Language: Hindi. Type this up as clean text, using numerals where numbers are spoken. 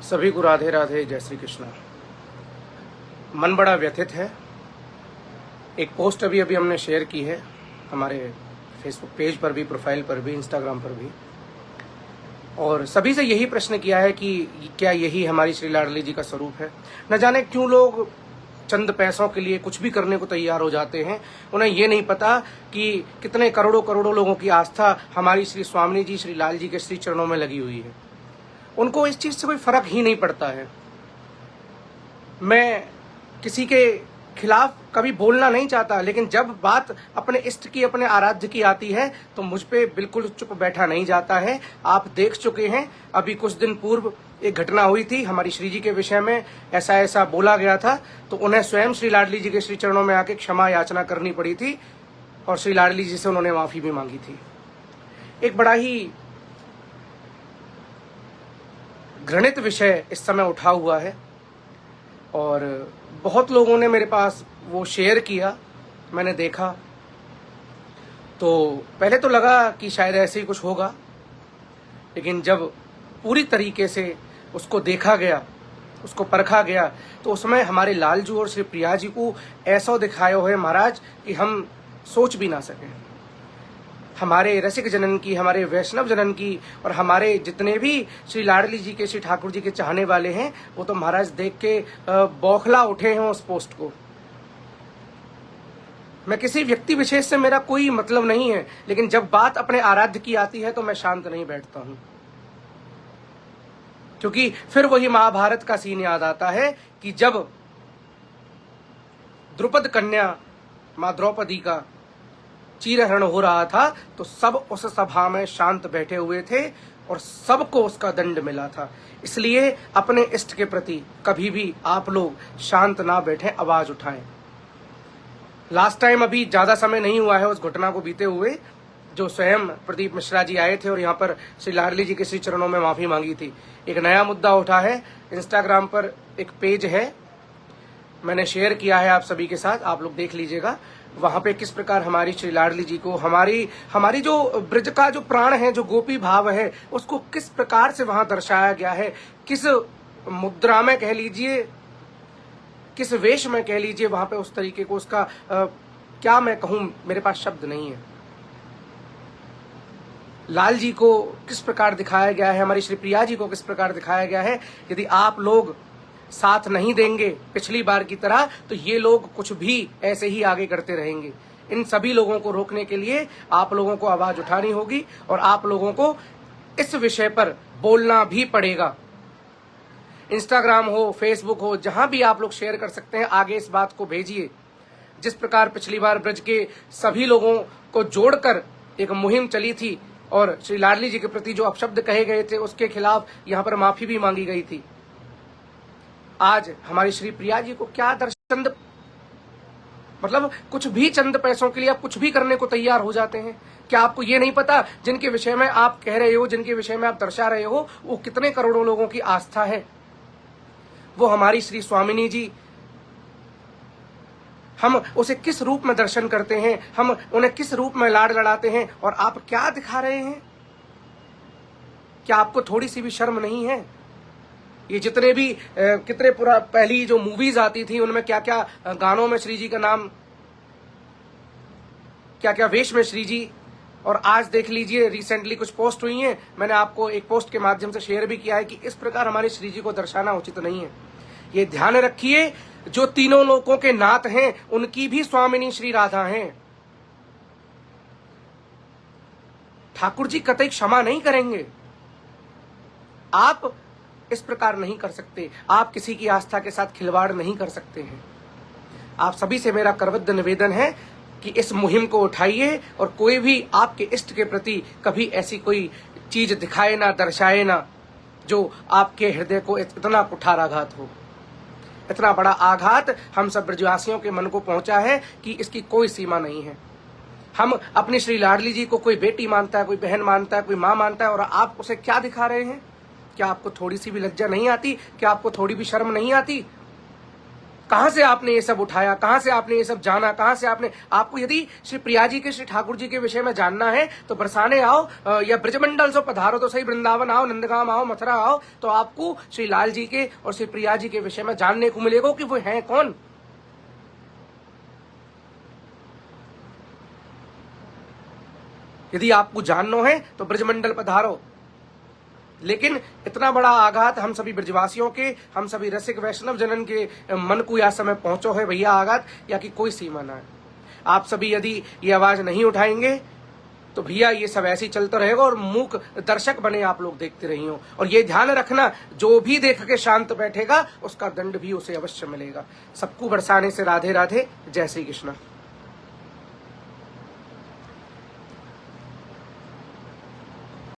सभी को राधे राधे, जय श्री कृष्णा। मन बड़ा व्यथित है। एक पोस्ट अभी हमने शेयर की है हमारे फेसबुक पेज पर भी, प्रोफाइल पर भी, इंस्टाग्राम पर भी, और सभी से यही प्रश्न किया है कि क्या यही हमारी श्री लाडली जी का स्वरूप है। न जाने क्यों लोग चंद पैसों के लिए कुछ भी करने को तैयार हो जाते हैं। उन्हें ये नहीं पता कि कितने करोड़ों करोड़ों लोगों की आस्था हमारी श्री स्वामी जी, श्री लाल जी के श्री चरणों में लगी हुई है। उनको इस चीज से कोई फर्क ही नहीं पड़ता है। मैं किसी के खिलाफ कभी बोलना नहीं चाहता, लेकिन जब बात अपने इष्ट की, अपने आराध्य की आती है तो मुझ पे बिल्कुल चुप बैठा नहीं जाता है। आप देख चुके हैं, अभी कुछ दिन पूर्व एक घटना हुई थी हमारी श्री जी के विषय में, ऐसा ऐसा बोला गया था, तो उन्हें स्वयं श्री लाडली जी के श्री चरणों में आके क्षमा याचना करनी पड़ी थी और श्री लाडली जी से उन्होंने माफी भी मांगी थी। एक बड़ा ही घृणित विषय इस समय उठा हुआ है और बहुत लोगों ने मेरे पास वो शेयर किया। मैंने देखा तो पहले तो लगा कि शायद ऐसे ही कुछ होगा, लेकिन जब पूरी तरीके से उसको देखा गया, उसको परखा गया, तो उसमें हमारे लालजू और श्री प्रिया जी को ऐसा दिखाया हुआ है महाराज कि हम सोच भी ना सकें। हमारे रसिक जनन की, हमारे वैष्णव जनन की और हमारे जितने भी श्री लाडली जी के, श्री ठाकुर जी के चाहने वाले हैं, वो तो महाराज देख के बौखला उठे हैं उस पोस्ट को। मैं किसी व्यक्ति विशेष से मेरा कोई मतलब नहीं है, लेकिन जब बात अपने आराध्य की आती है तो मैं शांत नहीं बैठता हूं, क्योंकि फिर वही महाभारत का सीन याद आता है कि जब द्रुपद कन्या मां द्रौपदी का चीरहरण हो रहा था तो सब उस सभा में शांत बैठे हुए थे और सबको उसका दंड मिला था। इसलिए अपने इष्ट के प्रति कभी भी आप लोग शांत ना बैठें, आवाज उठाएं। लास्ट टाइम अभी ज्यादा समय नहीं हुआ है उस घटना को बीते हुए, जो स्वयं प्रदीप मिश्रा जी आए थे और यहाँ पर श्री लाडली जी के श्री चरणों में माफी मांगी थी। एक नया मुद्दा उठा है, इंस्टाग्राम पर एक पेज है, मैंने शेयर किया है आप सभी के साथ, आप लोग देख लीजिएगा। वहां पे किस प्रकार हमारी श्री लाडली जी को, हमारी जो ब्रज का जो प्राण है, जो गोपी भाव है, उसको किस प्रकार से वहां दर्शाया गया है, किस मुद्रा में कह लीजिए, किस वेश में कह लीजिए, वहां पे उस तरीके को उसका क्या मैं कहूं, मेरे पास शब्द नहीं है। लाल जी को किस प्रकार दिखाया गया है, हमारी श्री प्रिया जी को किस प्रकार दिखाया गया है। यदि आप लोग साथ नहीं देंगे पिछली बार की तरह, तो ये लोग कुछ भी ऐसे ही आगे करते रहेंगे। इन सभी लोगों को रोकने के लिए आप लोगों को आवाज उठानी होगी और आप लोगों को इस विषय पर बोलना भी पड़ेगा। इंस्टाग्राम हो, फेसबुक हो, जहां भी आप लोग शेयर कर सकते हैं, आगे इस बात को भेजिए। जिस प्रकार पिछली बार ब्रज के सभी लोगों को जोड़कर एक मुहिम चली थी और श्री लाडली जी के प्रति जो अपशब्द कहे गए थे, उसके खिलाफ यहाँ पर माफी भी मांगी गई थी। आज हमारी श्री प्रिया जी को क्या दर्शन, मतलब कुछ भी चंद पैसों के लिए आप कुछ भी करने को तैयार हो जाते हैं। क्या आपको ये नहीं पता जिनके विषय में आप कह रहे हो, जिनके विषय में आप दर्शा रहे हो, वो कितने करोड़ों लोगों की आस्था है। वो हमारी श्री स्वामिनी जी, हम उसे किस रूप में दर्शन करते हैं, हम उन्हें किस रूप में लाड लड़ाते हैं, और आप क्या दिखा रहे हैं। क्या आपको थोड़ी सी भी शर्म नहीं है। ये जितने भी कितने पूरा पहली जो मूवीज आती थी, उनमें क्या क्या गानों में श्री जी का नाम, क्या क्या वेश में श्री जी, और आज देख लीजिए रिसेंटली कुछ पोस्ट हुई हैं, मैंने आपको एक पोस्ट के माध्यम से शेयर भी किया है कि इस प्रकार हमारे श्री जी को दर्शाना उचित नहीं है। ये ध्यान रखिए, जो तीनों लोकों के नाथ हैं, उनकी भी स्वामिनी श्री राधा हैं। ठाकुर जी कतई क्षमा नहीं करेंगे। आप इस प्रकार नहीं कर सकते, आप किसी की आस्था के साथ खिलवाड़ नहीं कर सकते हैं। आप सभी से मेरा करबद्ध निवेदन है कि इस मुहिम को उठाइए और कोई भी आपके इष्ट के प्रति कभी ऐसी कोई चीज दिखाए ना, दर्शाए ना, जो आपके हृदय को इतना कुठाराघात हो। इतना बड़ा आघात हम सब ब्रजवासियों के मन को पहुंचा है कि इसकी कोई सीमा नहीं है। हम अपनी श्री लाडली जी को कोई बेटी मानता है, कोई बहन मानता है, कोई माँ मानता है, और आप उसे क्या दिखा रहे हैं। क्या आपको थोड़ी सी भी लज्जा नहीं आती? क्या आपको थोड़ी भी शर्म नहीं आती? कहां से आपने ये सब उठाया, कहां से आपने ये सब जाना, कहां से आपको यदि श्री प्रिया जी के, श्री ठाकुर जी के विषय में जानना है तो बरसाने आओ या ब्रजमंडल से पधारो तो सही, वृंदावन आओ, नंदगांव आओ, मथुरा आओ, तो आपको श्री लाल जी के और श्री प्रिया जी के विषय में जानने को मिलेगा कि वो हैं कौन। यदि आपको जानना है तो ब्रजमंडल पधारो। लेकिन इतना बड़ा आघात हम सभी ब्रजवासियों के, हम सभी रसिक वैष्णव जनन के मन को यह समय पहुंचो है भैया आघात, या कि कोई सीमा ना है। आप सभी यदि ये आवाज नहीं उठाएंगे तो भैया ये सब ऐसे ही चलता रहेगा और मूक दर्शक बने आप लोग देखते रही हो। और ये ध्यान रखना, जो भी देख के शांत बैठेगा उसका दंड भी उसे अवश्य मिलेगा। सबको बरसाने से राधे राधे, जय श्री कृष्ण।